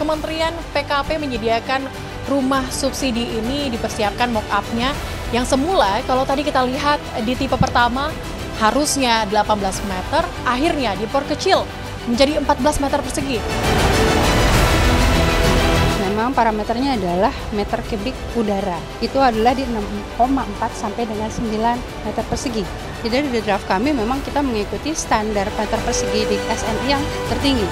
Kementerian PKP menyediakan rumah subsidi ini dipersiapkan mock-up-nya yang semula kalau tadi kita lihat di tipe pertama harusnya 18 meter, akhirnya diperkecil menjadi 14 meter persegi. Memang parameternya adalah meter kubik udara. Itu adalah di 6,4 sampai dengan 9 meter persegi. Jadi di draft kami memang kita mengikuti standar meter persegi di SNI yang tertinggi.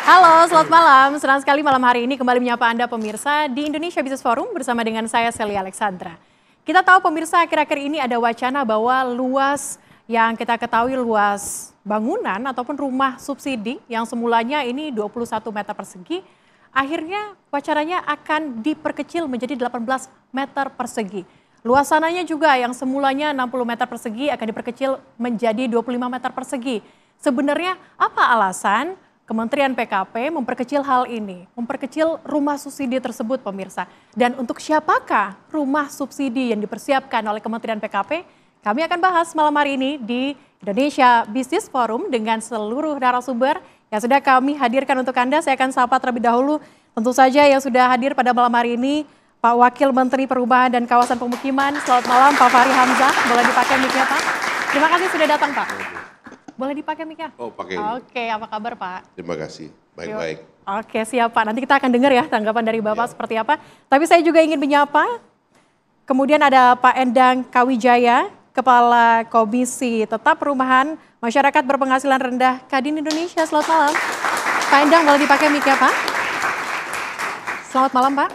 Halo, selamat malam. Senang sekali malam hari ini kembali menyapa Anda pemirsa di Indonesia Business Forum bersama dengan saya Sally Alexandra. Kita tahu pemirsa akhir-akhir ini ada wacana bahwa luas yang kita ketahui luas bangunan ataupun rumah subsidi yang semulanya ini 21 meter persegi, akhirnya wacananya akan diperkecil menjadi 18 meter persegi. Luas tanahnya juga yang semulanya 60 meter persegi akan diperkecil menjadi 25 meter persegi. Sebenarnya apa alasan Kementerian PKP memperkecil hal ini, memperkecil rumah subsidi tersebut pemirsa? Dan untuk siapakah rumah subsidi yang dipersiapkan oleh Kementerian PKP? Kami akan bahas malam hari ini di Indonesia Business Forum dengan seluruh narasumber yang sudah kami hadirkan untuk Anda. Saya akan sapa terlebih dahulu tentu saja yang sudah hadir pada malam hari ini, Pak Wakil Menteri Perumahan dan Kawasan Pemukiman. Selamat malam Pak Fahri Hamzah, boleh dipakai mic-nya Pak? Terima kasih sudah datang Pak. Boleh dipakai mic-nya? Oh, pakai. Oke, apa kabar Pak? Terima kasih, baik-baik. Oke, siap Pak. Nanti kita akan dengar ya tanggapan dari Bapak seperti apa. Tapi saya juga ingin menyapa, kemudian ada Pak Endang Kawijaya, Kepala Komisi Tetap Perumahan Masyarakat Berpenghasilan Rendah Kadin Indonesia. Selamat malam. Pak Endang, boleh dipakai mic-nya Pak? Selamat malam Pak.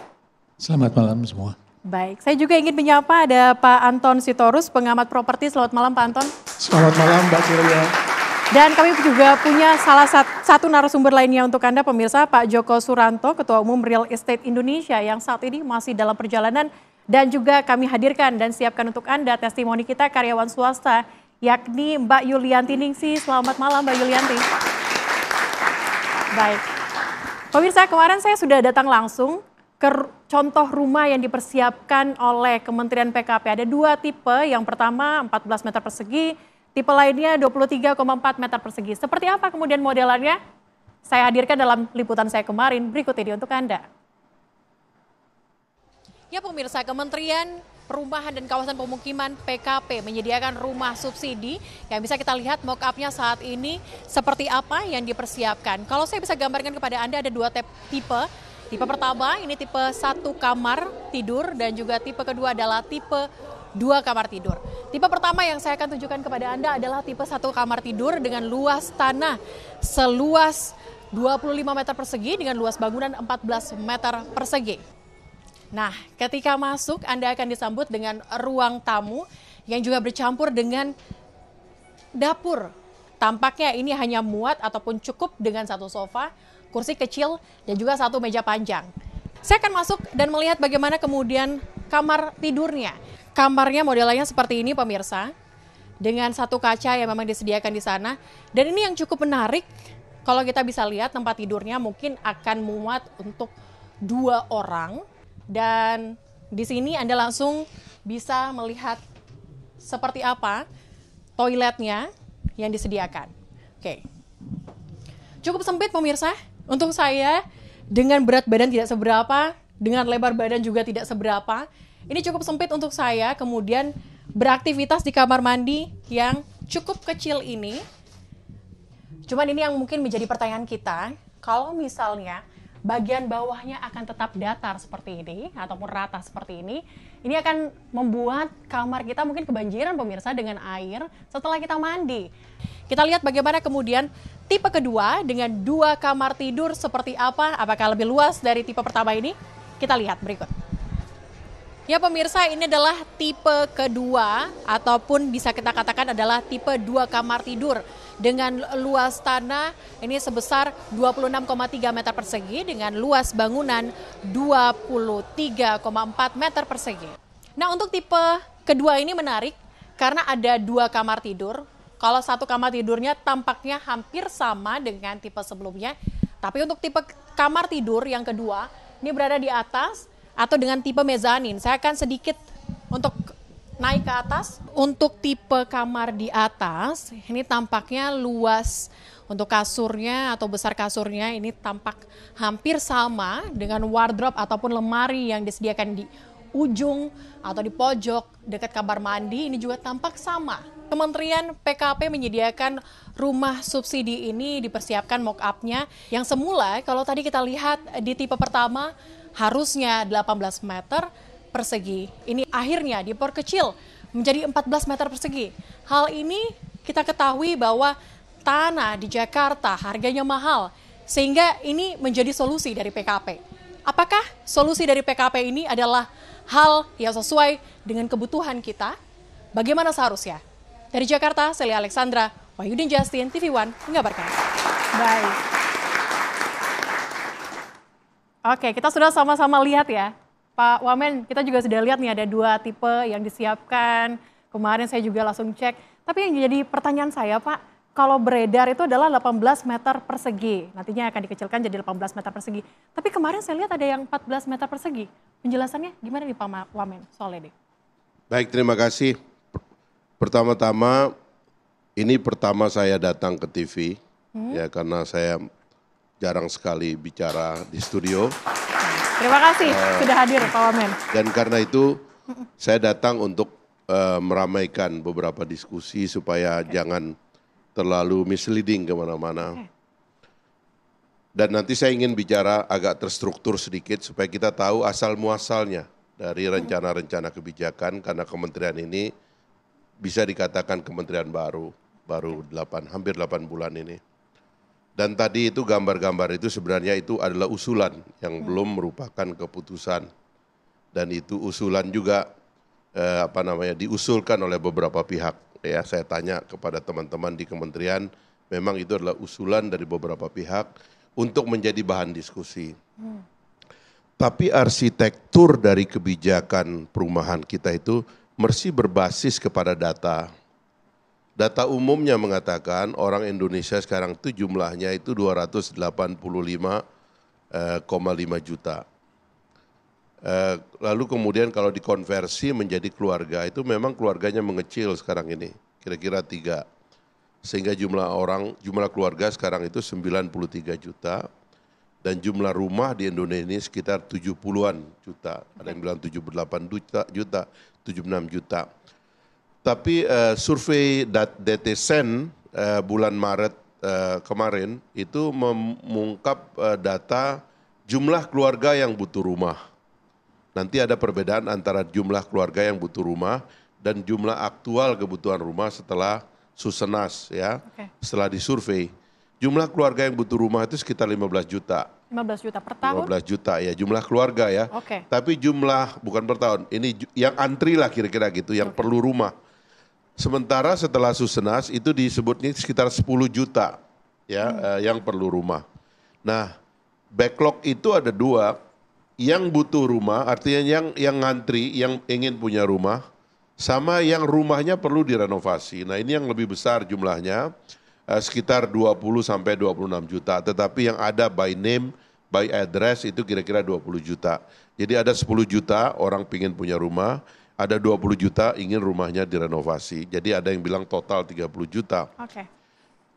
Selamat malam semua. Baik, saya juga ingin menyapa ada Pak Anton Sitorus, pengamat properti. Selamat malam Pak Anton. Selamat malam Mbak Celia. Dan kami juga punya salah satu narasumber lainnya untuk Anda pemirsa, Pak Joko Suranto, Ketua Umum Real Estate Indonesia yang saat ini masih dalam perjalanan dan juga kami hadirkan dan siapkan untuk Anda testimoni kita karyawan swasta yakni Mbak Yulianti Ningsi. Selamat malam Mbak Yulianti. Baik. Pemirsa, kemarin saya sudah datang langsung ke contoh rumah yang dipersiapkan oleh Kementerian PKP. Ada dua tipe, yang pertama 14 meter persegi, tipe lainnya 23,4 meter persegi. Seperti apa kemudian modelannya? Saya hadirkan dalam liputan saya kemarin, berikut ini untuk Anda. Ya pemirsa, Kementerian Perumahan dan Kawasan Pemukiman PKP menyediakan rumah subsidi yang bisa kita lihat mock-up-nya saat ini seperti apa yang dipersiapkan. Kalau saya bisa gambarkan kepada Anda ada dua tipe. Tipe pertama ini tipe 1 kamar tidur dan juga tipe kedua adalah tipe 2 kamar tidur. Tipe pertama yang saya akan tunjukkan kepada Anda adalah tipe 1 kamar tidur dengan luas tanah seluas 25 meter persegi dengan luas bangunan 14 meter persegi. Nah, ketika masuk Anda akan disambut dengan ruang tamu yang juga bercampur dengan dapur. Tampaknya ini hanya muat ataupun cukup dengan satu sofa, kursi kecil, dan juga satu meja panjang. Saya akan masuk dan melihat bagaimana kemudian kamar tidurnya. Kamarnya modelnya seperti ini pemirsa, dengan satu kaca yang memang disediakan di sana. Dan ini yang cukup menarik, kalau kita bisa lihat tempat tidurnya mungkin akan muat untuk 2 orang. Dan di sini Anda langsung bisa melihat seperti apa toiletnya yang disediakan. Oke. Cukup sempit pemirsa. Untuk saya, dengan berat badan tidak seberapa, dengan lebar badan juga tidak seberapa, ini cukup sempit untuk saya kemudian beraktivitas di kamar mandi yang cukup kecil ini. Cuman ini yang mungkin menjadi pertanyaan kita, kalau misalnya bagian bawahnya akan tetap datar seperti ini, ataupun rata seperti ini akan membuat kamar kita mungkin kebanjiran pemirsa dengan air setelah kita mandi. Kita lihat bagaimana kemudian tipe kedua dengan 2 kamar tidur seperti apa, apakah lebih luas dari tipe pertama ini? Kita lihat berikut. Ya pemirsa, ini adalah tipe kedua ataupun bisa kita katakan adalah tipe 2 kamar tidur dengan luas tanah ini sebesar 26,3 meter persegi dengan luas bangunan 23,4 meter persegi. Nah, untuk tipe kedua ini menarik karena ada 2 kamar tidur. Kalau satu kamar tidurnya tampaknya hampir sama dengan tipe sebelumnya. Tapi untuk tipe kamar tidur yang kedua, ini berada di atas atau dengan tipe mezanin. Saya akan sedikit untuk naik ke atas. Untuk tipe kamar di atas, ini tampaknya luas. Untuk kasurnya atau besar kasurnya ini tampak hampir sama dengan wardrobe ataupun lemari yang disediakan di ujung atau di pojok dekat kamar mandi. Ini juga tampak sama. Kementerian PKP menyediakan rumah subsidi ini dipersiapkan mock-up-nya yang semula kalau tadi kita lihat di tipe pertama harusnya 18 meter persegi. Ini akhirnya diperkecil menjadi 14 meter persegi. Hal ini kita ketahui bahwa tanah di Jakarta harganya mahal sehingga ini menjadi solusi dari PKP. Apakah solusi dari PKP ini adalah hal yang sesuai dengan kebutuhan kita? Bagaimana seharusnya? Dari Jakarta, Celia Alexandra, Wahyudin Justin, TV One mengabarkan. Baik. Oke, kita sudah sama-sama lihat ya. Pak Wamen, kita juga sudah lihat nih ada 2 tipe yang disiapkan. Kemarin saya juga langsung cek. Tapi yang jadi pertanyaan saya, Pak, kalau beredar itu adalah 18 meter persegi. Nantinya akan dikecilkan jadi 18 meter persegi. Tapi kemarin saya lihat ada yang 14 meter persegi. Penjelasannya gimana nih Pak Wamen soal ini? Baik, terima kasih. Pertama-tama, ini pertama saya datang ke TV, ya karena saya jarang sekali bicara di studio. Terima kasih sudah hadir Pak Wamen. Dan karena itu saya datang untuk meramaikan beberapa diskusi supaya jangan terlalu misleading kemana-mana. Dan nanti saya ingin bicara agak terstruktur sedikit supaya kita tahu asal muasalnya dari rencana-rencana kebijakan karena kementerian ini bisa dikatakan kementerian baru hampir 8 bulan ini. Dan tadi itu gambar-gambar itu sebenarnya itu adalah usulan yang belum merupakan keputusan. Dan itu usulan juga diusulkan oleh beberapa pihak. Ya, saya tanya kepada teman-teman di kementerian, memang itu adalah usulan dari beberapa pihak untuk menjadi bahan diskusi. Tapi arsitektur dari kebijakan perumahan kita itu mesti berbasis kepada data. Data umumnya mengatakan orang Indonesia sekarang itu jumlahnya itu 285,5 juta. Lalu kemudian kalau dikonversi menjadi keluarga itu memang keluarganya mengecil sekarang ini, kira-kira 3. Sehingga jumlah keluarga sekarang itu 93 juta dan jumlah rumah di Indonesia ini sekitar 70-an juta. Ada yang bilang 78 juta, 76 juta. Tapi survei DTSEN bulan Maret kemarin itu mengungkap data jumlah keluarga yang butuh rumah. Nanti ada perbedaan antara jumlah keluarga yang butuh rumah dan jumlah aktual kebutuhan rumah setelah Susenas ya, setelah disurvei. Jumlah keluarga yang butuh rumah itu sekitar 15 juta. 15 juta per tahun? 15 juta ya, jumlah keluarga ya. Tapi jumlah, bukan per tahun, ini yang antri lah kira-kira gitu, yang perlu rumah. Sementara setelah Susenas itu disebutnya sekitar 10 juta ya yang perlu rumah. Nah, backlog itu ada 2. Yang butuh rumah, artinya yang ngantri, yang ingin punya rumah, sama yang rumahnya perlu direnovasi. Nah ini yang lebih besar jumlahnya, sekitar 20 sampai 26 juta. Tetapi yang ada by name, by address itu kira-kira 20 juta. Jadi ada 10 juta orang ingin punya rumah, ada 20 juta ingin rumahnya direnovasi. Jadi ada yang bilang total 30 juta.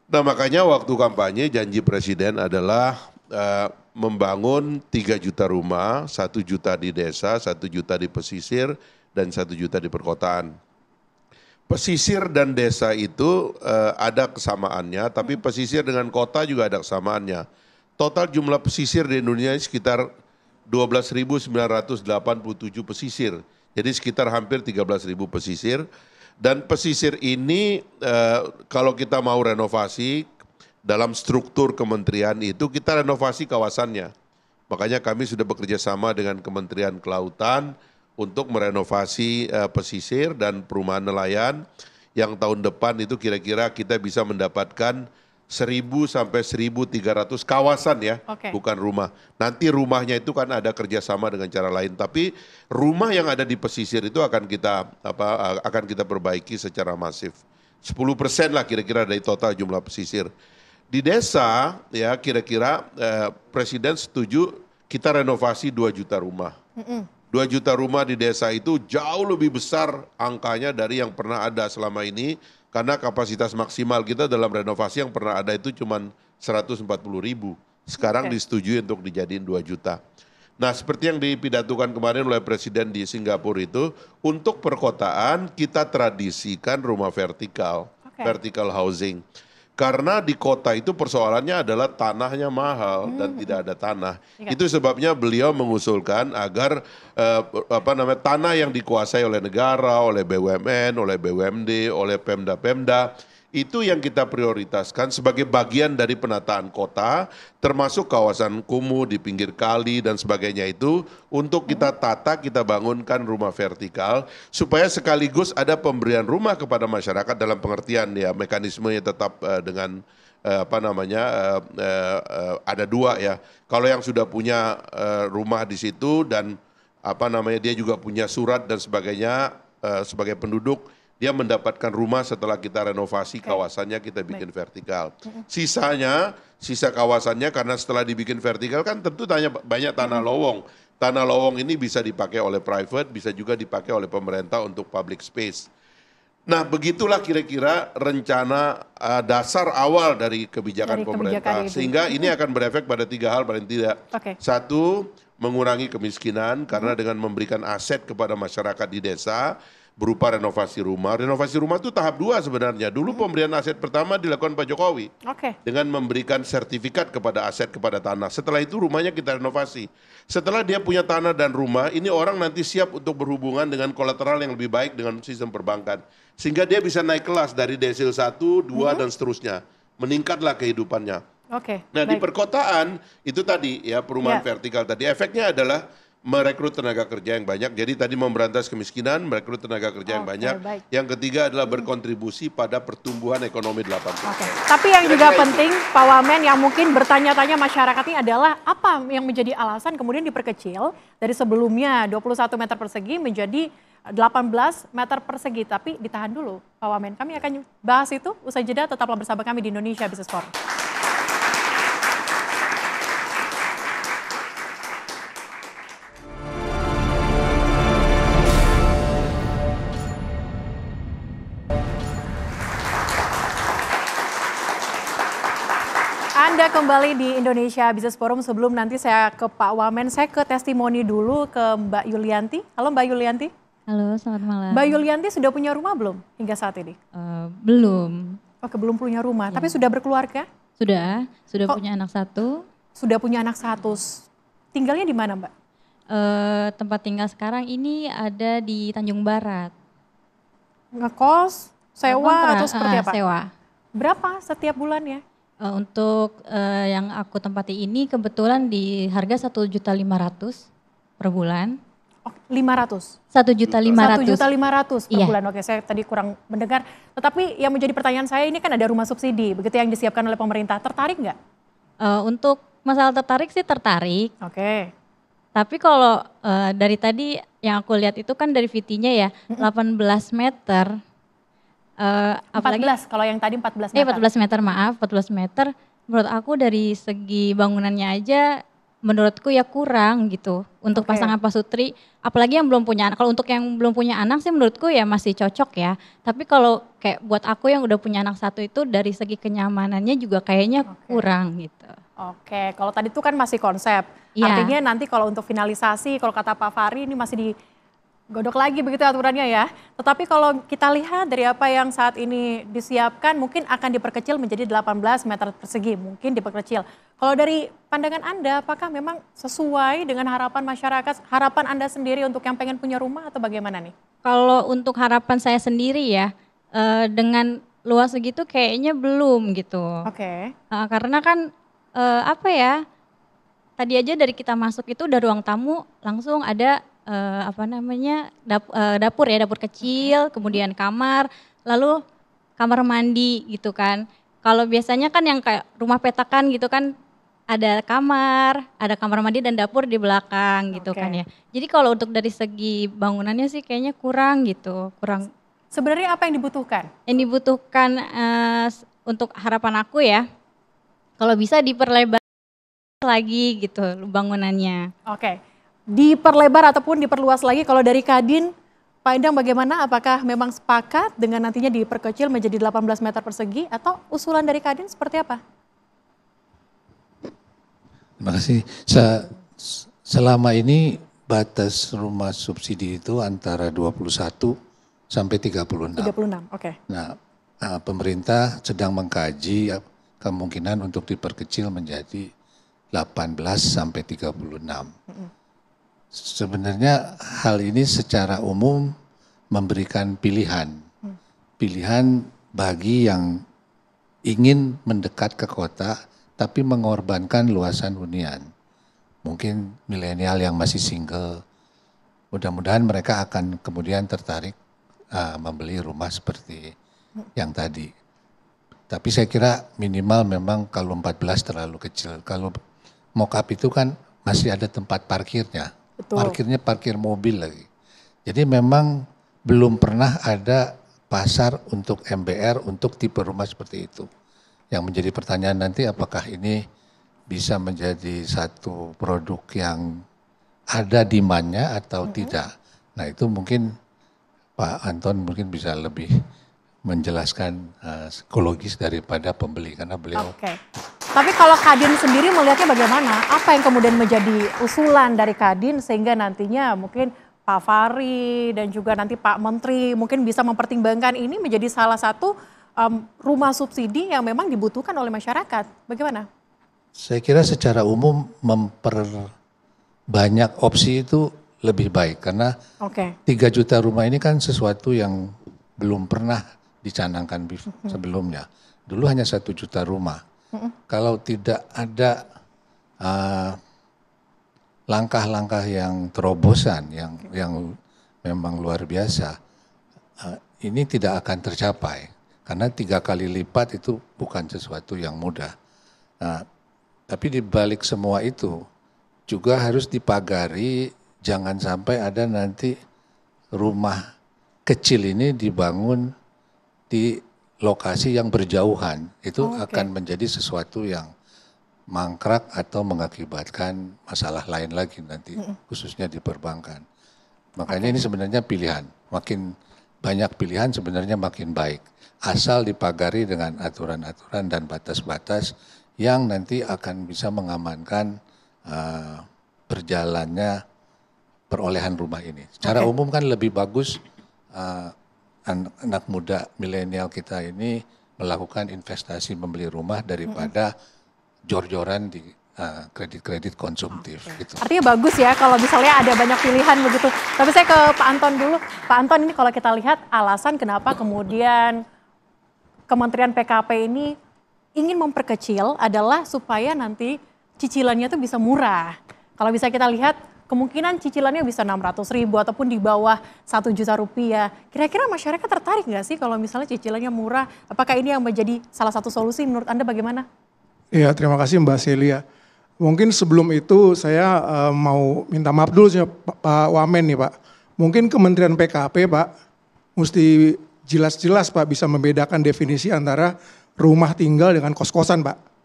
Nah makanya waktu kampanye janji presiden adalah membangun 3 juta rumah, 1 juta di desa, 1 juta di pesisir, dan 1 juta di perkotaan. Pesisir dan desa itu ada kesamaannya, tapi pesisir dengan kota juga ada kesamaannya. Total jumlah pesisir di Indonesia sekitar 12.987 pesisir. Jadi sekitar hampir 13.000 pesisir. Dan pesisir ini kalau kita mau renovasi, dalam struktur kementerian itu kita renovasi kawasannya. Makanya kami sudah bekerja sama dengan Kementerian Kelautan untuk merenovasi pesisir dan perumahan nelayan yang tahun depan itu kira-kira kita bisa mendapatkan 1.000 sampai 1.300 kawasan ya, bukan rumah. Nanti rumahnya itu kan ada kerjasama dengan cara lain, tapi rumah yang ada di pesisir itu akan kita perbaiki secara masif. 10% lah kira-kira dari total jumlah pesisir. Di desa ya kira-kira presiden setuju kita renovasi 2 juta rumah. 2 2 juta rumah di desa itu jauh lebih besar angkanya dari yang pernah ada selama ini. Karena kapasitas maksimal kita dalam renovasi yang pernah ada itu cuma 140.000. Sekarang disetujui untuk dijadiin 2 juta. Nah seperti yang dipidatukan kemarin oleh Presiden di Singapura itu, untuk perkotaan kita tradisikan rumah vertikal, vertical housing. Karena di kota itu persoalannya adalah tanahnya mahal dan tidak ada tanah. Itu sebabnya beliau mengusulkan agar tanah yang dikuasai oleh negara, oleh BUMN, oleh BUMD, oleh Pemda-Pemda, itu yang kita prioritaskan sebagai bagian dari penataan kota, termasuk kawasan kumuh di pinggir kali dan sebagainya itu, untuk kita tata, kita bangunkan rumah vertikal, supaya sekaligus ada pemberian rumah kepada masyarakat dalam pengertian ya mekanismenya tetap dengan ada 2 ya. Kalau yang sudah punya rumah di situ dan dia juga punya surat dan sebagainya sebagai penduduk, dia mendapatkan rumah setelah kita renovasi kawasannya, kita bikin vertikal. Sisa kawasannya karena setelah dibikin vertikal kan tentu banyak tanah lowong. Tanah lowong ini bisa dipakai oleh private, bisa juga dipakai oleh pemerintah untuk public space. Nah begitulah kira-kira rencana dasar awal dari kebijakan pemerintah. Sehingga ini akan berefek pada 3 hal paling tidak. 1, mengurangi kemiskinan karena dengan memberikan aset kepada masyarakat di desa, berupa renovasi rumah. Renovasi rumah itu tahap 2 sebenarnya. Dulu pemberian aset pertama dilakukan Pak Jokowi. Dengan memberikan sertifikat kepada aset, kepada tanah. Setelah itu rumahnya kita renovasi. Setelah dia punya tanah dan rumah, ini orang nanti siap untuk berhubungan dengan kolateral yang lebih baik dengan sistem perbankan. Sehingga dia bisa naik kelas dari desil 1, 2 dan seterusnya. Meningkatlah kehidupannya. Nah di perkotaan itu tadi ya perumahan vertikal tadi efeknya adalah merekrut tenaga kerja yang banyak. Jadi tadi memberantas kemiskinan, merekrut tenaga kerja yang banyak. Yang ketiga adalah berkontribusi pada pertumbuhan ekonomi 8%. Tapi yang juga penting, Pak Wamen, yang mungkin bertanya-tanya masyarakat ini adalah apa yang menjadi alasan kemudian diperkecil dari sebelumnya 21 meter persegi menjadi 18 meter persegi. Tapi ditahan dulu, Pak Wamen. Kami akan bahas itu usai jeda, tetaplah bersama kami di Indonesia Business Forum. Anda kembali di Indonesia Business Forum. Sebelum nanti saya ke Pak Wamen, saya ke testimoni dulu ke Mbak Yulianti. Halo Mbak Yulianti. Halo, selamat malam. Mbak Yulianti sudah punya rumah belum hingga saat ini? Belum. Oke, belum punya rumah, tapi sudah berkeluarga? Sudah punya anak 1. Sudah punya anak 1. Tinggalnya di mana Mbak? Tempat tinggal sekarang ini ada di Tanjung Barat. Ngekos, sewa atau seperti apa? Sewa. Berapa setiap bulannya? Untuk yang aku tempati ini kebetulan di harga 1.500.000 per bulan. 500? 1.500.000. 1.500.000 per bulan. Oke, saya tadi kurang mendengar. Tetapi yang menjadi pertanyaan saya, ini kan ada rumah subsidi, begitu yang disiapkan oleh pemerintah. Tertarik nggak? Untuk masalah tertarik sih tertarik. Tapi kalau dari tadi yang aku lihat itu kan dari VT-nya ya 18 meter. 14, kalau yang tadi 14 meter. 14 meter, maaf, 14 meter. Menurut aku dari segi bangunannya aja menurutku ya kurang gitu untuk pasangan pasutri, apalagi yang belum punya anak. Kalau untuk yang belum punya anak sih menurutku ya masih cocok ya. Tapi kalau kayak buat aku yang udah punya anak 1 itu dari segi kenyamanannya juga kayaknya kurang gitu. Kalau tadi itu kan masih konsep. Artinya nanti kalau untuk finalisasi, kalau kata Pak Fahri ini masih digodok lagi begitu aturannya ya. Tetapi kalau kita lihat dari apa yang saat ini disiapkan mungkin akan diperkecil menjadi 18 meter persegi, mungkin diperkecil. Kalau dari pandangan Anda, apakah memang sesuai dengan harapan masyarakat, harapan Anda sendiri untuk yang pengen punya rumah atau bagaimana nih? Kalau untuk harapan saya sendiri ya, dengan luas segitu kayaknya belum gitu. Karena kan tadi aja dari kita masuk itu udah ruang tamu langsung ada dapur ya, dapur kecil, kemudian kamar, lalu kamar mandi gitu kan. Kalau biasanya kan yang kayak rumah petakan gitu kan ada kamar mandi dan dapur di belakang gitu kan ya. Jadi kalau untuk dari segi bangunannya sih kayaknya kurang gitu, kurang. Sebenarnya apa yang dibutuhkan? Yang dibutuhkan untuk harapan aku ya, kalau bisa diperlebar lagi gitu bangunannya. diperlebar ataupun diperluas lagi. Kalau dari Kadin, Pak Endang bagaimana? Apakah memang sepakat dengan nantinya diperkecil menjadi 18 meter persegi atau usulan dari Kadin seperti apa? Terima kasih. Selama ini batas rumah subsidi itu antara 21 sampai 36. 36, oke. Nah, pemerintah sedang mengkaji kemungkinan untuk diperkecil menjadi 18 sampai 36. Sebenarnya hal ini secara umum memberikan pilihan. Pilihan bagi yang ingin mendekat ke kota tapi mengorbankan luasan hunian. Mungkin milenial yang masih single, mudah-mudahan mereka akan kemudian tertarik membeli rumah seperti yang tadi. Tapi saya kira minimal memang kalau 14 terlalu kecil. Kalau mock-up itu kan masih ada tempat parkirnya. Betul. Parkirnya parkir mobil lagi. Jadi memang belum pernah ada pasar untuk MBR untuk tipe rumah seperti itu. Yang menjadi pertanyaan nanti apakah ini bisa menjadi satu produk yang ada demand-nya atau tidak. Nah itu mungkin Pak Anton mungkin bisa lebih menjelaskan psikologis daripada pembeli karena beliau. Oke. Tapi kalau Kadin sendiri melihatnya bagaimana? Apa yang kemudian menjadi usulan dari Kadin sehingga nantinya mungkin Pak Fahri dan juga nanti Pak Menteri mungkin bisa mempertimbangkan ini menjadi salah satu rumah subsidi yang memang dibutuhkan oleh masyarakat. Bagaimana? Saya kira secara umum memperbanyak opsi itu lebih baik karena 3 juta rumah ini kan sesuatu yang belum pernah dicanangkan sebelumnya. Dulu hanya 1 juta rumah. Kalau tidak ada langkah-langkah yang terobosan, yang memang luar biasa, ini tidak akan tercapai. Karena 3 kali lipat itu bukan sesuatu yang mudah. Tapi di balik semua itu juga harus dipagari, jangan sampai ada nanti rumah kecil ini dibangun di lokasi yang berjauhan. Itu akan menjadi sesuatu yang mangkrak atau mengakibatkan masalah lain lagi nanti, khususnya di perbankan. Makanya ini sebenarnya pilihan. Makin banyak pilihan sebenarnya makin baik. Asal dipagari dengan aturan-aturan dan batas-batas yang nanti akan bisa mengamankan berjalannya perolehan rumah ini. Secara umum kan lebih bagus anak muda milenial kita ini melakukan investasi membeli rumah daripada jor-joran di kredit-kredit konsumtif. Gitu. Artinya bagus ya kalau misalnya ada banyak pilihan begitu. Tapi saya ke Pak Anton dulu. Pak Anton, ini kalau kita lihat alasan kenapa kemudian Kementerian PKP ini ingin memperkecil adalah supaya nanti cicilannya itu bisa murah. Kalau bisa kita lihat kemungkinan cicilannya bisa 600.000 ataupun di bawah 1 juta rupiah. Kira-kira masyarakat tertarik nggak sih kalau misalnya cicilannya murah? Apakah ini yang menjadi salah satu solusi menurut Anda bagaimana? Iya, terima kasih Mbak Celia. Mungkin sebelum itu saya mau minta maaf dulu sih Pak Wamen nih Pak. Mungkin Kementerian PKP Pak mesti jelas-jelas Pak bisa membedakan definisi antara rumah tinggal dengan kos-kosan Pak.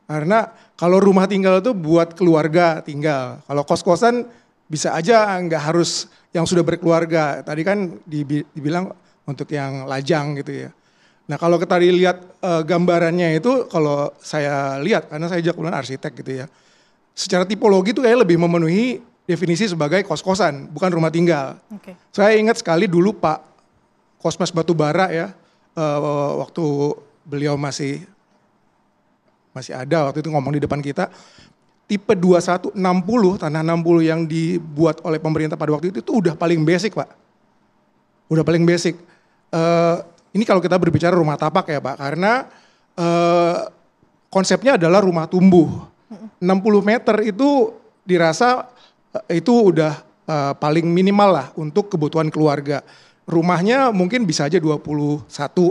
Karena kalau rumah tinggal itu buat keluarga tinggal. Kalau kos-kosan bisa aja nggak harus yang sudah berkeluarga. Tadi kan dibilang untuk yang lajang gitu ya. Nah kalau kita lihat gambarannya itu kalau saya lihat karena saya juga kebetulan arsitek gitu ya. Secara tipologi itu kayak lebih memenuhi definisi sebagai kos-kosan bukan rumah tinggal. Saya ingat sekali dulu Pak Kosmas Batubara ya waktu beliau masih ada waktu itu ngomong di depan kita. Tipe 2160 tanah 60 yang dibuat oleh pemerintah pada waktu itu udah paling basic Pak. Udah paling basic. Ini kalau kita berbicara rumah tapak ya Pak, karena konsepnya adalah rumah tumbuh. 60 meter itu dirasa itu udah paling minimal lah untuk kebutuhan keluarga. Rumahnya mungkin bisa aja 21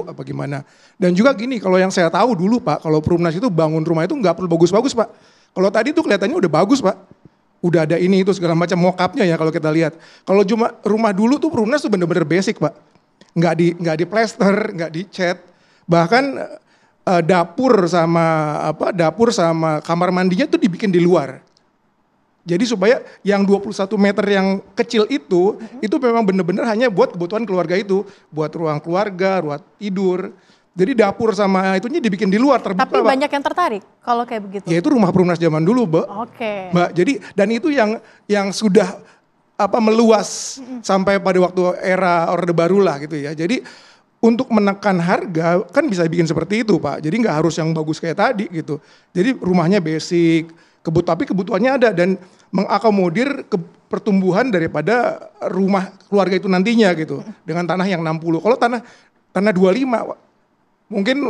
apa gimana. Dan juga gini, kalau yang saya tahu dulu Pak, kalau Perumnas itu bangun rumah itu nggak perlu bagus-bagus Pak. Kalau tadi itu kelihatannya udah bagus Pak. Udah ada ini itu segala macam mock-up-nya ya kalau kita lihat. Kalau cuma rumah dulu tuh Perumnas tuh bener-bener basic Pak. Nggak di plester, nggak di cat. Bahkan dapur sama kamar mandinya tuh dibikin di luar. Jadi supaya yang 21 meter yang kecil itu memang benar-benar hanya buat kebutuhan keluarga itu. Buat ruang keluarga, ruang tidur. Jadi dapur sama itunya dibikin di luar terbuka. Tapi banyak yang tertarik kalau kayak begitu. Ya itu rumah perumnas zaman dulu, Mbak. Oke. Mbak, jadi dan itu yang sudah meluas sampai pada waktu era Orde Baru lah gitu ya. Jadi untuk menekan harga kan bisa bikin seperti itu, Pak. Jadi nggak harus yang bagus kayak tadi gitu. Jadi rumahnya basic, tapi kebutuhannya ada dan mengakomodir pertumbuhan daripada rumah keluarga itu nantinya gitu. Dengan tanah yang 60. Kalau tanah 25 mungkin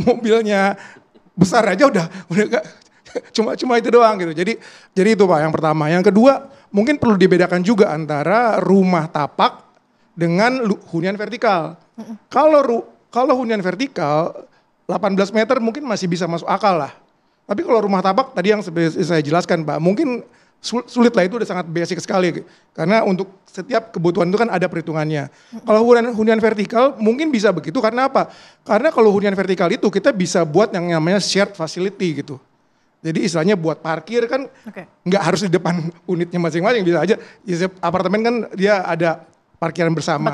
mobilnya besar aja udah gak, cuma itu doang gitu. Jadi itu Pak yang pertama. Yang kedua mungkin perlu dibedakan juga antara rumah tapak dengan hunian vertikal. Kalau hunian vertikal 18 meter mungkin masih bisa masuk akal lah. Tapi kalau rumah tapak tadi yang saya jelaskan Pak, mungkin sulit lah, itu udah sangat basic sekali. Karena untuk setiap kebutuhan itu kan ada perhitungannya. Kalau hunian vertikal mungkin bisa begitu karena apa? Karena kalau hunian vertikal itu kita bisa buat yang namanya shared facility gitu. Jadi istilahnya buat parkir kan nggak harus di depan unitnya masing-masing, bisa aja. Apartemen kan dia ada parkiran bersama,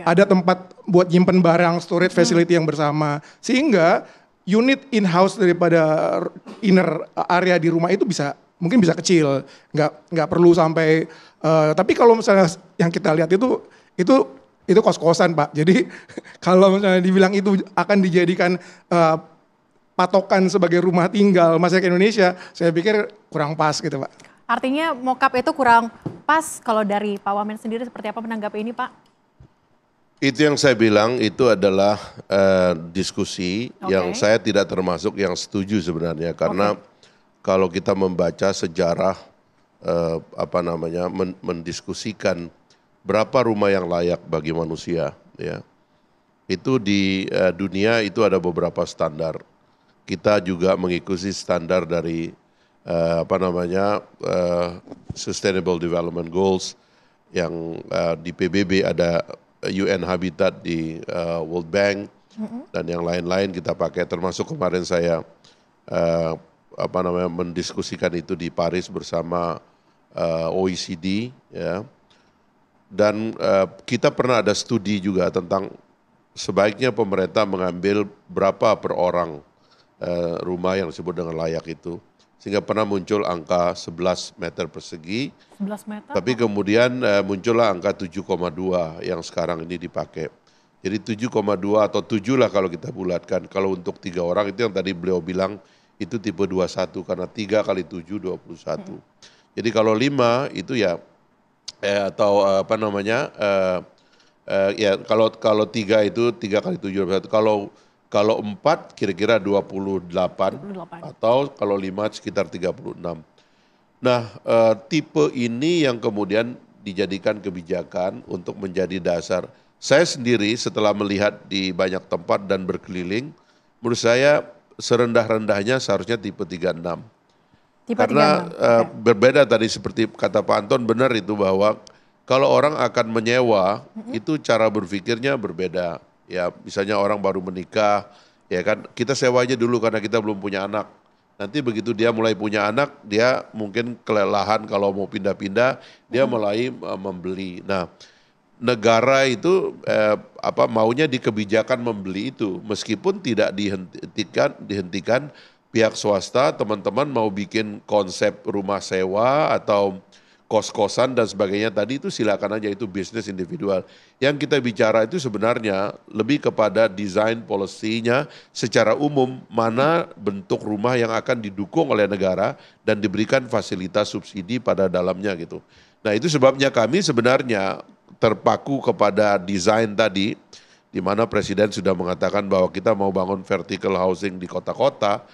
ada tempat buat nyimpen barang, storage facility yang bersama. Sehingga unit in-house daripada inner area di rumah itu mungkin bisa kecil, nggak perlu sampai. Tapi kalau misalnya yang kita lihat itu kos-kosan Pak. Jadi kalau misalnya dibilang itu akan dijadikan patokan sebagai rumah tinggal masyarakat Indonesia, saya pikir kurang pas gitu Pak. Artinya mockup itu kurang pas. Kalau dari Pak Wamen sendiri seperti apa menanggapi ini Pak? Itu yang saya bilang itu adalah diskusi yang saya tidak termasuk yang setuju sebenarnya karena kalau kita membaca sejarah mendiskusikan berapa rumah yang layak bagi manusia ya. Itu di dunia itu ada beberapa standar. Kita juga mengikuti standar dari Sustainable Development Goals yang di PBB ada UN Habitat di World Bank dan yang lain-lain kita pakai, termasuk kemarin saya mendiskusikan itu di Paris bersama OECD ya. Dan kita pernah ada studi juga tentang sebaiknya pemerintah mengambil berapa per orang rumah yang disebut dengan layak itu. Sehingga pernah muncul angka 11 meter persegi. 11 meter? Tapi kemudian muncullah angka 7,2 yang sekarang ini dipakai. Jadi 7,2 atau 7 lah kalau kita bulatkan. Kalau untuk 3 orang itu yang tadi beliau bilang itu tipe 21 karena 3 kali 7 21. Jadi kalau 5 itu ya kalau 3 itu 3 kali 7 21. Kalau 4 kira-kira 28 atau kalau 5 sekitar 36. Nah tipe ini yang kemudian dijadikan kebijakan untuk menjadi dasar. Saya sendiri setelah melihat di banyak tempat dan berkeliling, menurut saya serendah-rendahnya seharusnya tipe 36. Karena berbeda tadi seperti kata Pak Anton, benar itu bahwa kalau orang akan menyewa itu cara berpikirnya berbeda. Ya misalnya orang baru menikah, ya kan kita sewa aja dulu karena kita belum punya anak. Nanti begitu dia mulai punya anak, dia mungkin kelelahan kalau mau pindah-pindah, dia mulai membeli. Nah negara itu maunya di kebijakan membeli itu, meskipun tidak dihentikan pihak swasta, teman-teman mau bikin konsep rumah sewa atau kos-kosan dan sebagainya tadi itu silakan aja, itu bisnis individual. Yang kita bicara itu sebenarnya lebih kepada desain policy-nya secara umum, mana bentuk rumah yang akan didukung oleh negara dan diberikan fasilitas subsidi pada dalamnya gitu. Nah itu sebabnya kami sebenarnya terpaku kepada desain tadi, di mana Presiden sudah mengatakan bahwa kita mau bangun vertical housing di kota-kota.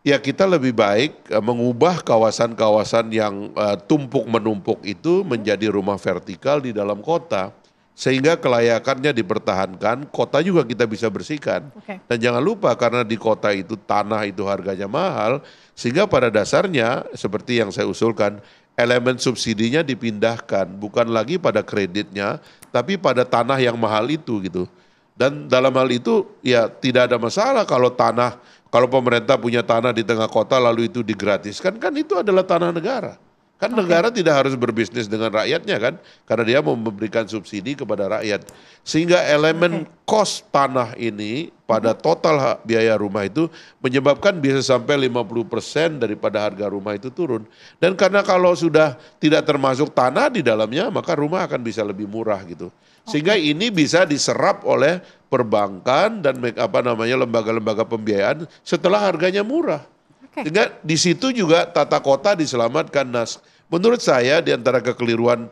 Ya kita lebih baik mengubah kawasan-kawasan yang tumpuk-menumpuk itu menjadi rumah vertikal di dalam kota. Sehingga kelayakannya dipertahankan, kota juga kita bisa bersihkan. Dan jangan lupa karena di kota itu tanah itu harganya mahal, sehingga pada dasarnya seperti yang saya usulkan, elemen subsidinya dipindahkan, bukan lagi pada kreditnya, tapi pada tanah yang mahal itu gitu. Dan dalam hal itu ya tidak ada masalah kalau pemerintah punya tanah di tengah kota lalu itu digratiskan, kan itu adalah tanah negara. Kan negara tidak harus berbisnis dengan rakyatnya kan, karena dia mau memberikan subsidi kepada rakyat. Sehingga elemen kos tanah ini pada total biaya rumah itu menyebabkan bisa sampai 50% daripada harga rumah itu turun. Dan karena kalau sudah tidak termasuk tanah di dalamnya, maka rumah akan bisa lebih murah gitu. Sehingga ini bisa diserap oleh perbankan dan lembaga-lembaga pembiayaan setelah harganya murah. Sehingga di situ juga tata kota diselamatkan. Nah, menurut saya di antara kekeliruan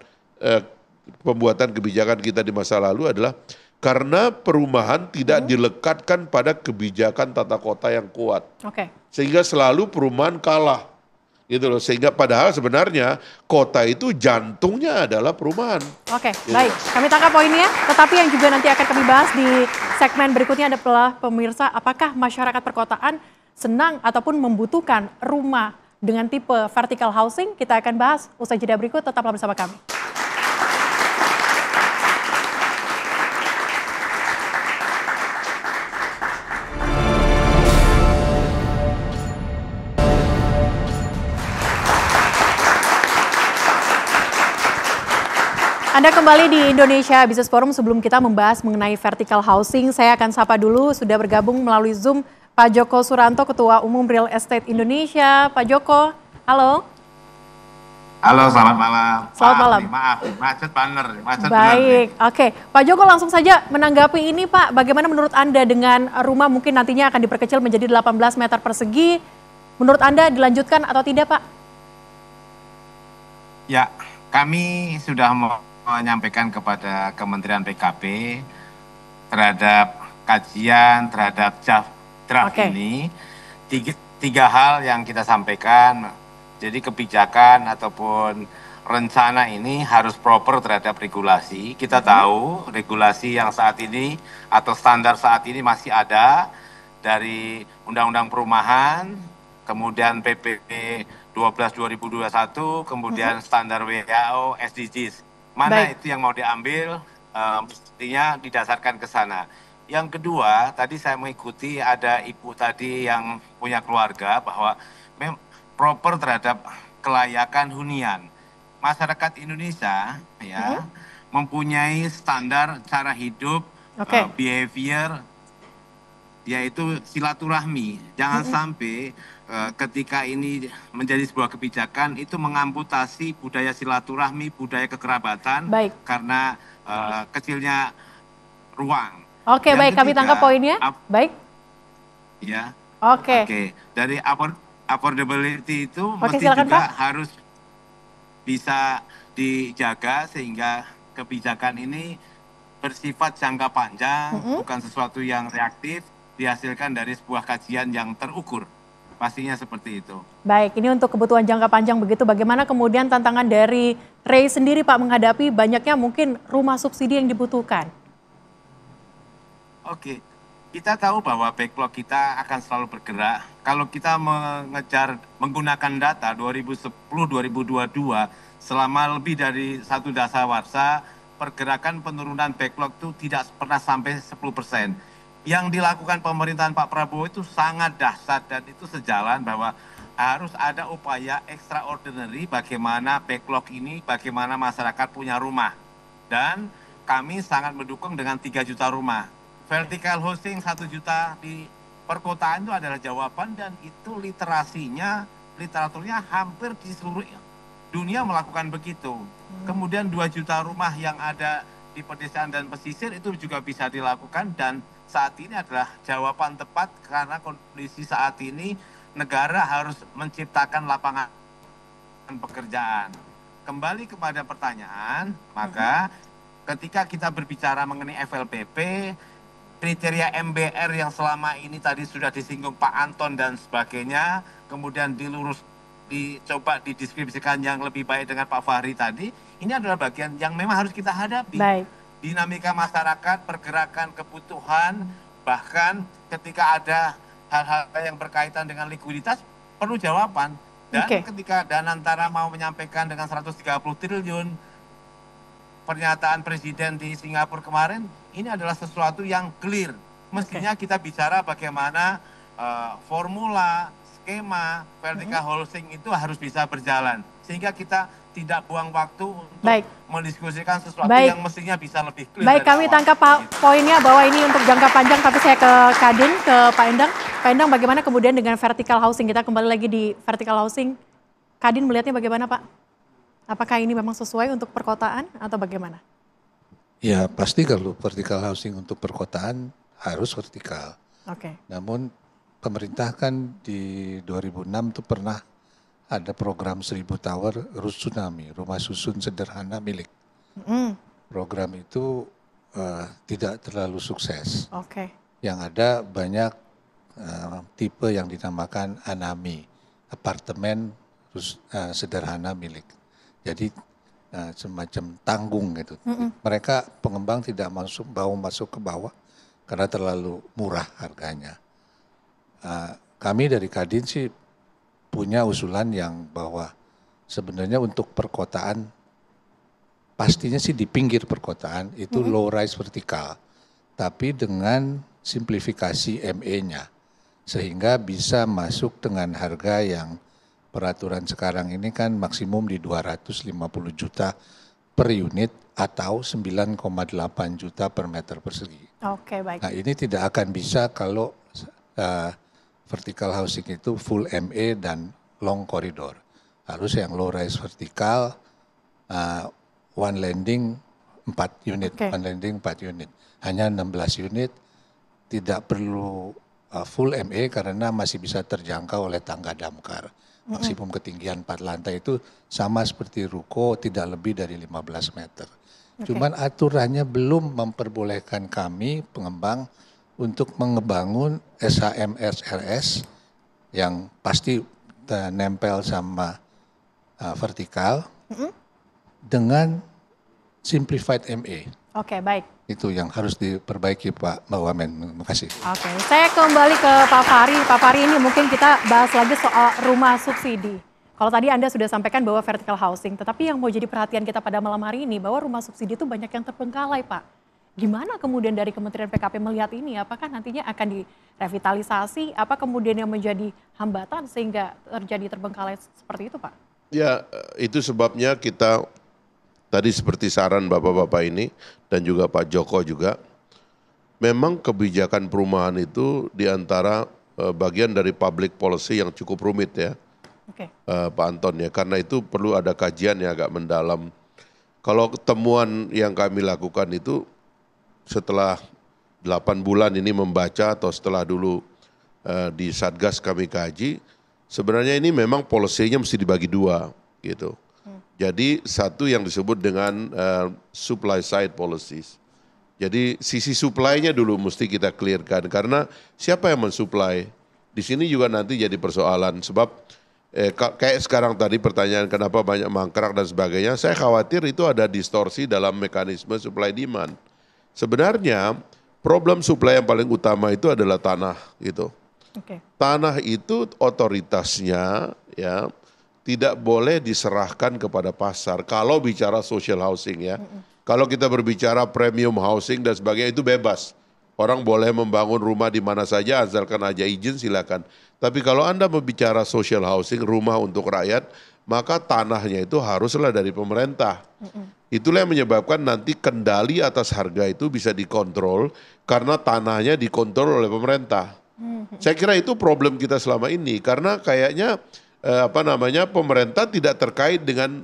pembuatan kebijakan kita di masa lalu adalah karena perumahan tidak dilekatkan pada kebijakan tata kota yang kuat. Sehingga selalu perumahan kalah. Gitu loh. Sehingga padahal sebenarnya kota itu jantungnya adalah perumahan. Baik. Kami tangkap poinnya. Tetapi yang juga nanti akan kami bahas di segmen berikutnya adalah pemirsa, apakah masyarakat perkotaan senang ataupun membutuhkan rumah dengan tipe vertical housing? Kita akan bahas usai jeda berikut, tetaplah bersama kami. Anda kembali di Indonesia Business Forum. Sebelum kita membahas mengenai vertical housing, saya akan sapa dulu, sudah bergabung melalui Zoom Pak Joko Suranto, Ketua Umum Real Estate Indonesia. Pak Joko, halo. Halo, selamat malam. Selamat malam. Maaf, macet banner. Baik, oke. Pak Joko langsung saja menanggapi ini Pak, bagaimana menurut Anda dengan rumah mungkin nantinya akan diperkecil menjadi 18 meter persegi, menurut Anda dilanjutkan atau tidak Pak? Ya, kami sudah menyampaikan kepada Kementerian PKP terhadap kajian, terhadap draft ini, tiga hal yang kita sampaikan. Jadi kebijakan ataupun rencana ini harus proper terhadap regulasi. Kita tahu regulasi yang saat ini atau standar saat ini masih ada dari Undang-Undang Perumahan, kemudian PPP 12/2021, kemudian standar WHO, SDGs. Mana itu yang mau diambil, mestinya didasarkan ke sana. Yang kedua, tadi saya mengikuti ada ibu tadi yang punya keluarga bahwa proper terhadap kelayakan hunian. Masyarakat Indonesia ya mempunyai standar cara hidup, behavior, yaitu silaturahmi. Jangan sampai ketika ini menjadi sebuah kebijakan itu mengamputasi budaya silaturahmi, budaya kekerabatan karena kecilnya ruang. Baik, kami tangkap poinnya. Baik. Ya. Oke. Dari affordability itu mesti silakan, juga Pak. harus bisa dijaga sehingga kebijakan ini bersifat jangka panjang, bukan sesuatu yang reaktif, dihasilkan dari sebuah kajian yang terukur. Pastinya seperti itu. Baik, ini untuk kebutuhan jangka panjang begitu. Bagaimana kemudian tantangan dari Ray sendiri Pak menghadapi banyaknya mungkin rumah subsidi yang dibutuhkan? Oke, kita tahu bahwa backlog kita akan selalu bergerak. Kalau kita menggunakan data 2010-2022 selama lebih dari 1 dasawarsa, pergerakan penurunan backlog itu tidak pernah sampai 10%. Yang dilakukan pemerintahan Pak Prabowo itu sangat dahsyat dan itu sejalan bahwa harus ada upaya extraordinary bagaimana backlog ini, bagaimana masyarakat punya rumah. Dan kami sangat mendukung dengan 3 juta rumah. Vertical housing 1 juta di perkotaan itu adalah jawaban dan itu literaturnya hampir di seluruh dunia melakukan begitu. Kemudian 2 juta rumah yang ada di pedesaan dan pesisir itu juga bisa dilakukan dan saat ini adalah jawaban tepat karena kondisi saat ini negara harus menciptakan lapangan pekerjaan. Kembali kepada pertanyaan, maka ketika kita berbicara mengenai FLPP, kriteria MBR yang selama ini tadi sudah disinggung Pak Anton dan sebagainya, kemudian dicoba dideskripsikan yang lebih baik dengan Pak Fahri tadi, ini adalah bagian yang memang harus kita hadapi. Dinamika masyarakat, pergerakan kebutuhan, bahkan ketika ada hal-hal yang berkaitan dengan likuiditas, perlu jawaban. Dan ketika Danantara mau menyampaikan dengan 130 triliun, pernyataan Presiden di Singapura kemarin, ini adalah sesuatu yang clear. Mestinya kita bicara bagaimana formula, skema, vertical housing itu harus bisa berjalan. Sehingga kita tidak buang waktu untuk mendiskusikan sesuatu yang mestinya bisa lebih clear. Baik, kami tangkap poinnya bahwa ini untuk jangka panjang, tapi saya ke Kadin, ke Pak Endang. Pak Endang, bagaimana kemudian dengan vertical housing? Kita kembali lagi di vertical housing. Kadin melihatnya bagaimana, Pak? Apakah ini memang sesuai untuk perkotaan atau bagaimana? Ya, pasti kalau vertical housing untuk perkotaan harus vertikal. Oke. Namun pemerintah kan di 2006 itu pernah ada program 1000 tower Rusunami, rumah susun sederhana milik. Program itu tidak terlalu sukses. Oke. Yang ada banyak tipe yang dinamakan Anami, apartemen sederhana milik. Jadi semacam tanggung gitu. Mereka pengembang tidak mau masuk ke bawah karena terlalu murah harganya. Kami dari Kadin sih punya usulan yang bahwa sebenarnya untuk perkotaan pastinya sih di pinggir perkotaan itu low rise vertikal, tapi dengan simplifikasi ME-nya sehingga bisa masuk dengan harga yang peraturan sekarang ini kan maksimum di 250 juta per unit atau 9,8 juta per meter persegi. Oke, baik. Nah, ini tidak akan bisa kalau vertical housing itu full ME dan long corridor. Harus yang low rise vertikal, one landing 4 unit, one landing 4 unit. Hanya 16 unit, tidak perlu full ME karena masih bisa terjangkau oleh tangga damkar. Maksimum ketinggian 4 lantai itu sama seperti ruko, tidak lebih dari 15 meter. Cuman aturannya belum memperbolehkan kami pengembang untuk mengebangun SHM-SRS yang pasti nempel sama vertikal dengan simplified ME. Oke, baik. Itu yang harus diperbaiki Pak Wamen. Terima kasih. Oke, saya kembali ke Pak Fahri. Pak Fahri, ini mungkin kita bahas lagi soal rumah subsidi. Kalau tadi Anda sudah sampaikan bahwa vertical housing, tetapi yang mau jadi perhatian kita pada malam hari ini bahwa rumah subsidi itu banyak yang terbengkalai, Pak. Gimana kemudian dari Kementerian PKP melihat ini? Apakah nantinya akan direvitalisasi? Apa kemudian yang menjadi hambatan sehingga terjadi terbengkalai seperti itu, Pak? Ya, itu sebabnya kita tadi seperti saran Bapak-Bapak ini dan juga Pak Joko juga, memang kebijakan perumahan itu diantara bagian dari public policy yang cukup rumit ya, Pak Anton ya. Karena itu perlu ada kajian yang agak mendalam. Kalau temuan yang kami lakukan itu setelah 8 bulan ini membaca atau setelah dulu di Satgas kami kaji, sebenarnya ini memang policy-nya mesti dibagi 2 gitu. Jadi satu yang disebut dengan supply side policies. Jadi sisi supply-nya dulu mesti kita clearkan karena siapa yang mensuplai? Di sini juga nanti jadi persoalan sebab kayak sekarang tadi pertanyaan kenapa banyak mangkrak dan sebagainya, saya khawatir itu ada distorsi dalam mekanisme supply demand. Sebenarnya problem supply yang paling utama itu adalah tanah gitu. Tanah itu otoritasnya ya tidak boleh diserahkan kepada pasar kalau bicara social housing ya. Kalau kita berbicara premium housing dan sebagainya itu bebas. Orang boleh membangun rumah di mana saja asalkan aja izin silakan. Tapi kalau Anda berbicara social housing, rumah untuk rakyat, maka tanahnya itu haruslah dari pemerintah. Itulah yang menyebabkan nanti kendali atas harga itu bisa dikontrol karena tanahnya dikontrol oleh pemerintah. Saya kira itu problem kita selama ini karena kayaknya pemerintah tidak terkait dengan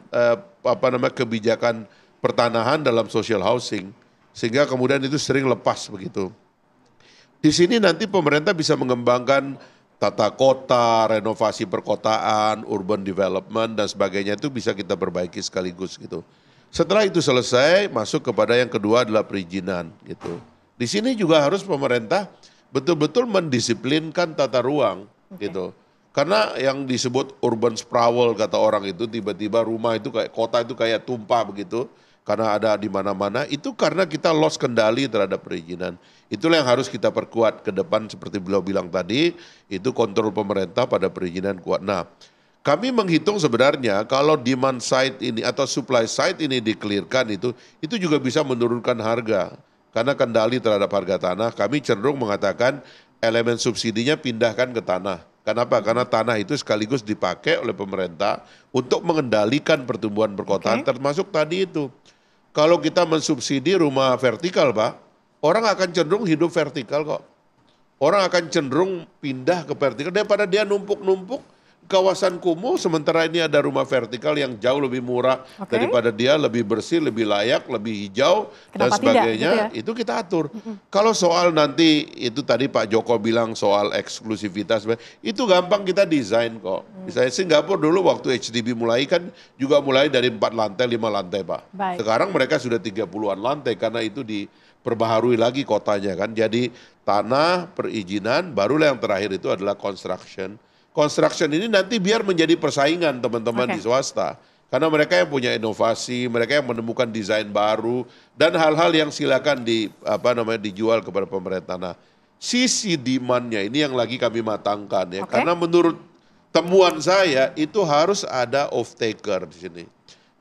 kebijakan pertanahan dalam social housing sehingga kemudian itu sering lepas begitu. Di sini nanti pemerintah bisa mengembangkan tata kota, renovasi perkotaan, urban development dan sebagainya itu bisa kita perbaiki sekaligus gitu. Setelah itu selesai, masuk kepada yang kedua adalah perizinan gitu. Di sini juga harus pemerintah betul-betul mendisiplinkan tata ruang gitu. Karena yang disebut urban sprawl kata orang itu tiba-tiba rumah itu kayak kota itu kayak tumpah begitu. Karena ada di mana-mana, itu karena kita lost kendali terhadap perizinan. Itulah yang harus kita perkuat ke depan seperti beliau bilang tadi, itu kontrol pemerintah pada perizinan kuat. Nah, Kami menghitung sebenarnya kalau demand side ini atau supply side ini di-clearkan itu juga bisa menurunkan harga. Karena kendali terhadap harga tanah, kami cenderung mengatakan elemen subsidinya pindahkan ke tanah. Kenapa? Karena tanah itu sekaligus dipakai oleh pemerintah untuk mengendalikan pertumbuhan perkotaan, termasuk tadi itu. Kalau kita mensubsidi rumah vertikal, Pak, orang akan cenderung hidup vertikal kok. Orang akan cenderung pindah ke vertikal daripada dia numpuk-numpuk kawasan kumuh, sementara ini ada rumah vertikal yang jauh lebih murah daripada dia, lebih bersih, lebih layak, lebih hijau, dan sebagainya, itu kita atur. Kalau soal nanti, itu tadi Pak Joko bilang soal eksklusivitas, itu gampang kita desain kok. Misalnya Singapura dulu waktu HDB mulai kan juga mulai dari 4 lantai, 5 lantai Pak. Sekarang mereka sudah 30-an lantai karena itu diperbaharui lagi kotanya kan. Jadi tanah, perizinan, barulah yang terakhir itu adalah construction. Construction ini nanti biar menjadi persaingan teman-teman di swasta. Karena mereka yang punya inovasi, mereka yang menemukan desain baru, dan hal-hal yang silakan dijual kepada pemerintah. Nah, sisi demand-nya ini yang lagi kami matangkan ya. Karena menurut temuan saya itu harus ada off-taker di sini.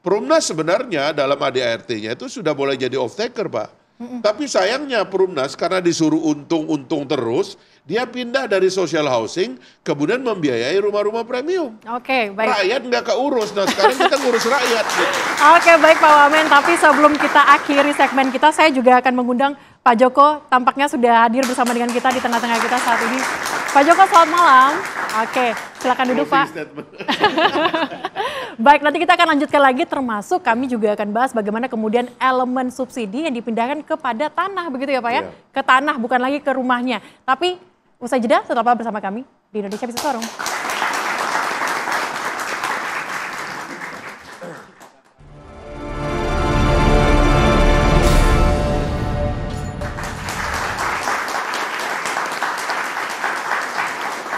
Perumnas sebenarnya dalam ADART-nya itu sudah boleh jadi off-taker Pak. Tapi sayangnya Perumnas karena disuruh untung-untung terus, dia pindah dari social housing, kemudian membiayai rumah-rumah premium. Baik. Rakyat nggak keurus, nah sekarang kita ngurus rakyat. Gitu. Baik Pak Wamen, tapi sebelum kita akhiri segmen kita, saya juga akan mengundang Pak Joko, tampaknya sudah hadir bersama dengan kita di tengah-tengah kita saat ini. Pak Joko, selamat malam. Silakan duduk Pak. Baik, nanti kita akan lanjutkan lagi, termasuk kami juga akan bahas bagaimana kemudian elemen subsidi yang dipindahkan kepada tanah, begitu ya Pak ya? Ke tanah, bukan lagi ke rumahnya. Tapi usai jeda, tetaplah bersama kami di Indonesia Business Forum.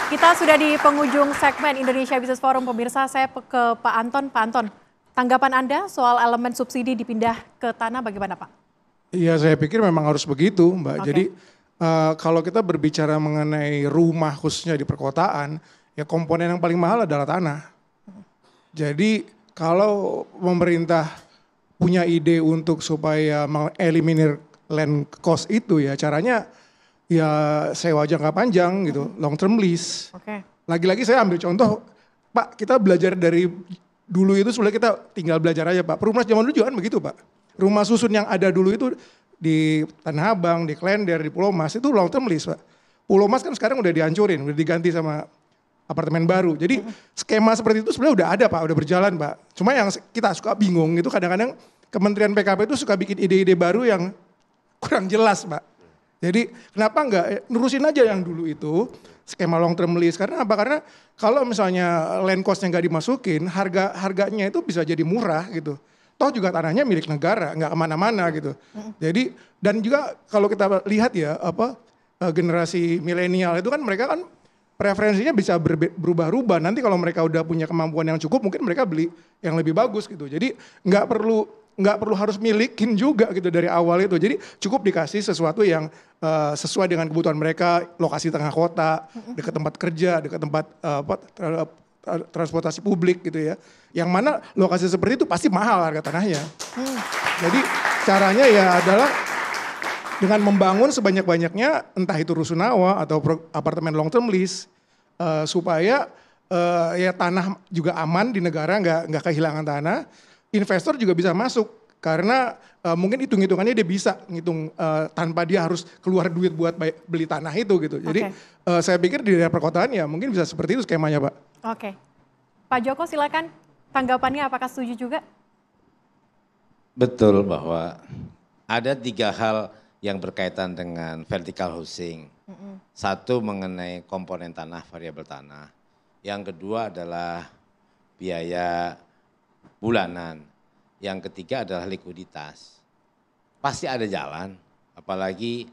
Kita sudah di penghujung segmen Indonesia Business Forum, pemirsa. Saya ke Pak Anton. Pak Anton, tanggapan Anda soal elemen subsidi dipindah ke tanah bagaimana Pak? Iya, saya pikir memang harus begitu Mbak. Jadi kalau kita berbicara mengenai rumah khususnya di perkotaan, ya komponen yang paling mahal adalah tanah. Jadi kalau pemerintah punya ide untuk supaya mengeliminir land cost itu ya caranya ya sewa jangka panjang gitu, long term lease. Lagi-lagi saya ambil contoh, Pak, kita belajar dari dulu itu sebenarnya kita tinggal belajar aja Pak. Perumnas zaman dulu juga kan begitu Pak. Rumah susun yang ada dulu itu di Tanah Abang, di Klender, di Pulau Mas itu long term lease Pak. Pulau Mas kan sekarang udah dihancurin, udah diganti sama apartemen baru. Jadi skema seperti itu sebenarnya udah ada Pak, udah berjalan Pak. Cuma yang kita suka bingung itu kadang-kadang Kementerian PKP itu suka bikin ide-ide baru yang kurang jelas Pak. Jadi kenapa enggak nurusin aja yang dulu itu skema long term lease, karena apa? Karena kalau misalnya land cost-nya nggak dimasukin, harganya itu bisa jadi murah gitu. Toh juga tanahnya milik negara, nggak kemana-mana gitu. Jadi dan juga kalau kita lihat ya generasi milenial itu kan mereka kan preferensinya bisa berubah-ubah. Nanti kalau mereka udah punya kemampuan yang cukup, mungkin mereka beli yang lebih bagus gitu. Jadi nggak perlu harus milikin juga gitu dari awal itu. Jadi cukup dikasih sesuatu yang sesuai dengan kebutuhan mereka, lokasi tengah kota, dekat tempat kerja, dekat tempat transportasi publik gitu ya. Yang mana lokasi seperti itu pasti mahal harga tanahnya. Jadi caranya ya adalah dengan membangun sebanyak-banyaknya entah itu rusunawa atau apartemen long term lease supaya ya tanah juga aman di negara, nggak kehilangan tanah. Investor juga bisa masuk karena mungkin hitung-hitungannya dia bisa ngitung tanpa dia harus keluar duit buat beli tanah itu gitu. Jadi saya pikir di daerah perkotaan ya mungkin bisa seperti itu skemanya Pak. Pak Joko silakan tanggapannya, apakah setuju juga? Betul bahwa ada 3 hal yang berkaitan dengan vertical housing. Satu mengenai komponen tanah, variabel tanah. Yang kedua adalah biaya bulanan. Yang ketiga adalah likuiditas. Pasti ada jalan, apalagi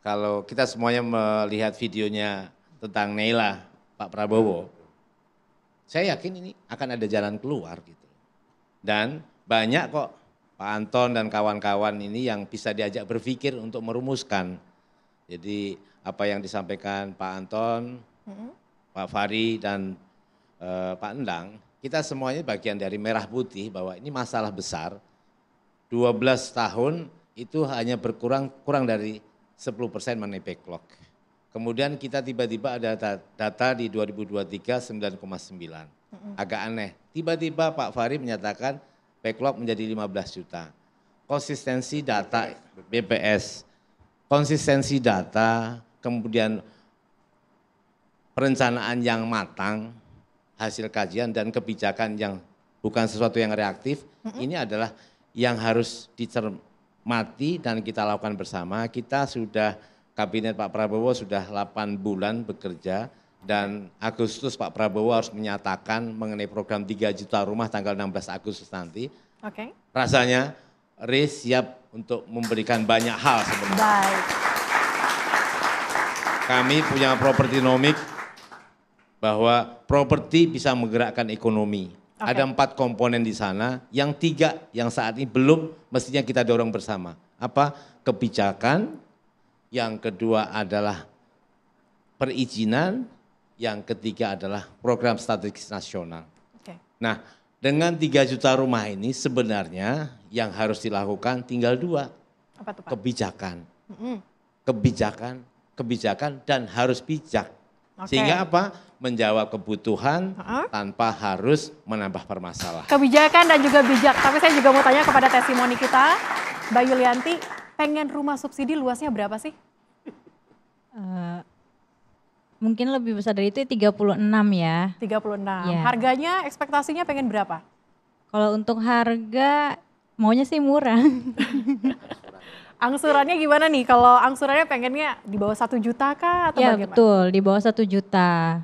kalau kita semuanya melihat videonya tentang Neila, Pak Prabowo. Saya yakin ini akan ada jalan keluar gitu. Dan banyak kok Pak Anton dan kawan-kawan ini yang bisa diajak berpikir untuk merumuskan. Jadi apa yang disampaikan Pak Anton, Pak Fahri dan Pak Endang, kita semuanya bagian dari merah putih bahwa ini masalah besar. 12 tahun itu hanya kurang dari 10% mengenai backlog. Kemudian kita tiba-tiba ada data di 2023 9,9. Agak aneh. Tiba-tiba Pak Fahri menyatakan backlog menjadi 15 juta. Konsistensi data BPS, konsistensi data, kemudian perencanaan yang matang, hasil kajian dan kebijakan yang bukan sesuatu yang reaktif, ini adalah yang harus dicermati dan kita lakukan bersama. Kita sudah, Kabinet Pak Prabowo sudah 8 bulan bekerja dan Agustus Pak Prabowo harus menyatakan mengenai program 3 juta rumah tanggal 16 Agustus nanti. Oke. Rasanya RIS siap untuk memberikan banyak hal sebenarnya. Baik. Kami punya propertinomik bahwa properti bisa menggerakkan ekonomi. Ada 4 komponen di sana, yang 3 yang saat ini belum mestinya kita dorong bersama. Apa? Kebijakan, yang kedua adalah perizinan, yang ketiga adalah program strategis nasional. Nah, dengan 3 juta rumah ini sebenarnya yang harus dilakukan tinggal 2. Apa tuh, Pak? Kebijakan. Kebijakan dan harus bijak. Sehingga apa? Menjawab kebutuhan tanpa harus menambah permasalahan. Kebijakan dan juga bijak. Tapi saya juga mau tanya kepada testimoni kita, Mbak Yulianti, pengen rumah subsidi luasnya berapa sih? Mungkin lebih besar dari itu 36 ya. 36. Ya. Harganya, ekspektasinya pengen berapa? Kalau untuk harga maunya sih murah. Angsurannya gimana nih? Kalau angsurannya pengennya di bawah 1 juta kah atau Ya bagaimana? betul, di bawah 1 juta.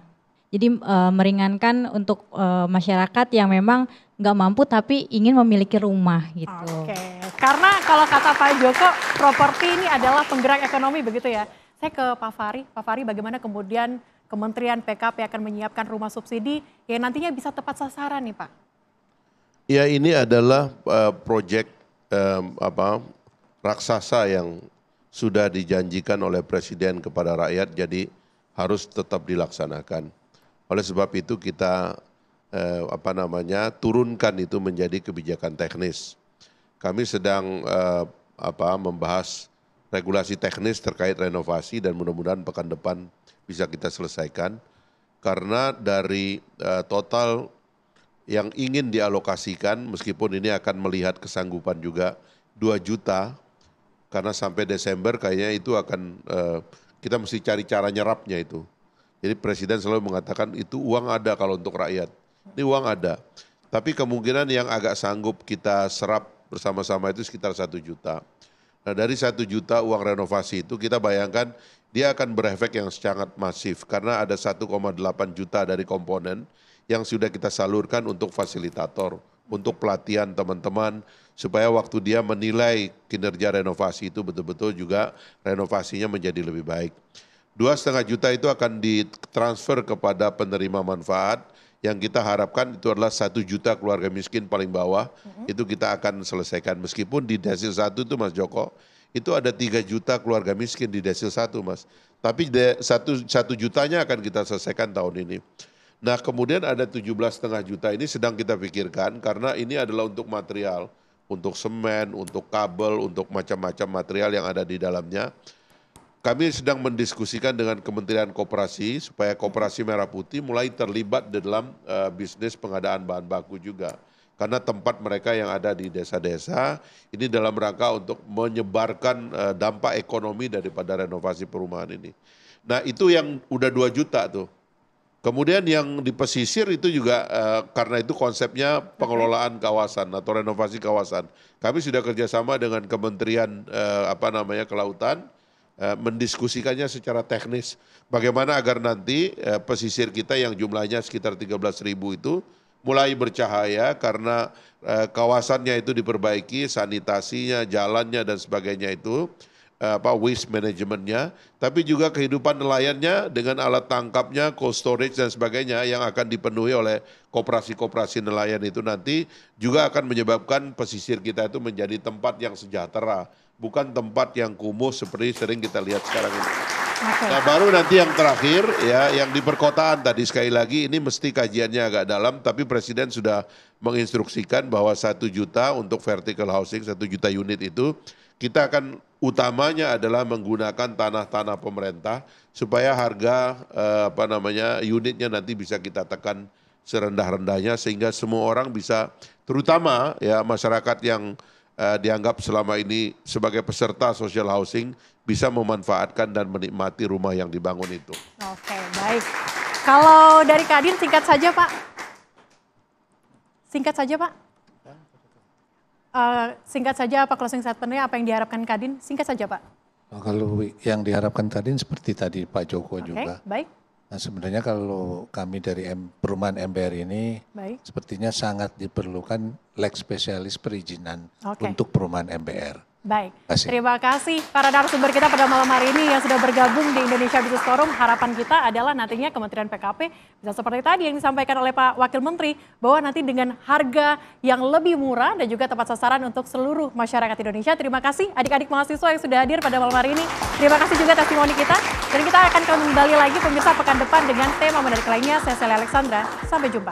Jadi meringankan untuk masyarakat yang memang nggak mampu tapi ingin memiliki rumah gitu. Oke, karena kalau kata Pak Joko, properti ini adalah penggerak ekonomi begitu ya. Saya ke Pak Fahri. Pak Fahri, bagaimana kemudian Kementerian PKP akan menyiapkan rumah subsidi yang nantinya bisa tepat sasaran nih Pak? Ya, ini adalah proyek raksasa yang sudah dijanjikan oleh Presiden kepada rakyat, jadi harus tetap dilaksanakan. Oleh sebab itu kita turunkan itu menjadi kebijakan teknis. Kami sedang membahas regulasi teknis terkait renovasi dan mudah-mudahan pekan depan bisa kita selesaikan. Karena dari total yang ingin dialokasikan, meskipun ini akan melihat kesanggupan juga 2 juta, karena sampai Desember kayaknya itu akan kita mesti cari cara nyerapnya itu. Jadi Presiden selalu mengatakan itu uang ada kalau untuk rakyat. Ini uang ada. Tapi kemungkinan yang agak sanggup kita serap bersama-sama itu sekitar 1 juta. Nah dari 1 juta uang renovasi itu kita bayangkan dia akan berefek yang sangat masif. Karena ada 1,8 juta dari komponen yang sudah kita salurkan untuk fasilitator, untuk pelatihan teman-teman, supaya waktu dia menilai kinerja renovasi itu betul-betul juga renovasinya menjadi lebih baik. 2,5 juta itu akan ditransfer kepada penerima manfaat, yang kita harapkan itu adalah 1 juta keluarga miskin paling bawah, itu kita akan selesaikan. Meskipun di Desil 1 itu Mas Joko, itu ada 3 juta keluarga miskin di Desil 1 Mas. Tapi 1 jutanya akan kita selesaikan tahun ini. Nah kemudian ada 17,5 juta ini sedang kita pikirkan karena ini adalah untuk material, untuk semen, untuk kabel, untuk macam-macam material yang ada di dalamnya. Kami sedang mendiskusikan dengan Kementerian Koperasi supaya Koperasi Merah Putih mulai terlibat dalam bisnis pengadaan bahan baku juga. Karena tempat mereka yang ada di desa-desa ini dalam rangka untuk menyebarkan dampak ekonomi daripada renovasi perumahan ini. Nah itu yang udah 2 juta tuh. Kemudian yang di pesisir itu juga karena itu konsepnya pengelolaan kawasan atau renovasi kawasan. Kami sudah kerjasama dengan Kementerian Kelautan, mendiskusikannya secara teknis. Bagaimana agar nanti pesisir kita yang jumlahnya sekitar 13.000 itu mulai bercahaya karena kawasannya itu diperbaiki, sanitasinya, jalannya dan sebagainya itu. Waste manajemennya, tapi juga kehidupan nelayannya dengan alat tangkapnya, cold storage dan sebagainya yang akan dipenuhi oleh koperasi-koperasi nelayan itu nanti juga akan menyebabkan pesisir kita itu menjadi tempat yang sejahtera, bukan tempat yang kumuh seperti sering kita lihat sekarang ini. Nah baru nanti yang terakhir ya, yang di perkotaan tadi sekali lagi ini mesti kajiannya agak dalam, tapi Presiden sudah menginstruksikan bahwa 1 juta untuk vertical housing, 1 juta unit itu kita akan utamanya adalah menggunakan tanah-tanah pemerintah supaya harga unitnya nanti bisa kita tekan serendah-rendahnya sehingga semua orang bisa, terutama ya masyarakat yang dianggap selama ini sebagai peserta social housing bisa memanfaatkan dan menikmati rumah yang dibangun itu. Oke, baik. Kalau dari Kadin singkat saja Pak. Singkat saja Pak. Singkat saja apa closing statement-nya, apa yang diharapkan Kadin? Singkat saja Pak. Kalau yang diharapkan Kadin seperti tadi Pak Joko juga. Baik. Nah sebenarnya kalau kami dari perumahan MBR ini sepertinya sangat diperlukan leg spesialis perizinan untuk perumahan MBR. Baik, terima kasih para narasumber kita pada malam hari ini yang sudah bergabung di Indonesia Business Forum. Harapan kita adalah nantinya Kementerian PKP bisa seperti tadi yang disampaikan oleh Pak Wakil Menteri, bahwa nanti dengan harga yang lebih murah dan juga tepat sasaran untuk seluruh masyarakat Indonesia. Terima kasih adik-adik mahasiswa yang sudah hadir pada malam hari ini. Terima kasih juga testimoni kita. Dan kita akan kembali lagi pemirsa pekan depan dengan tema menarik lainnya. Saya Sally Alexandra, sampai jumpa.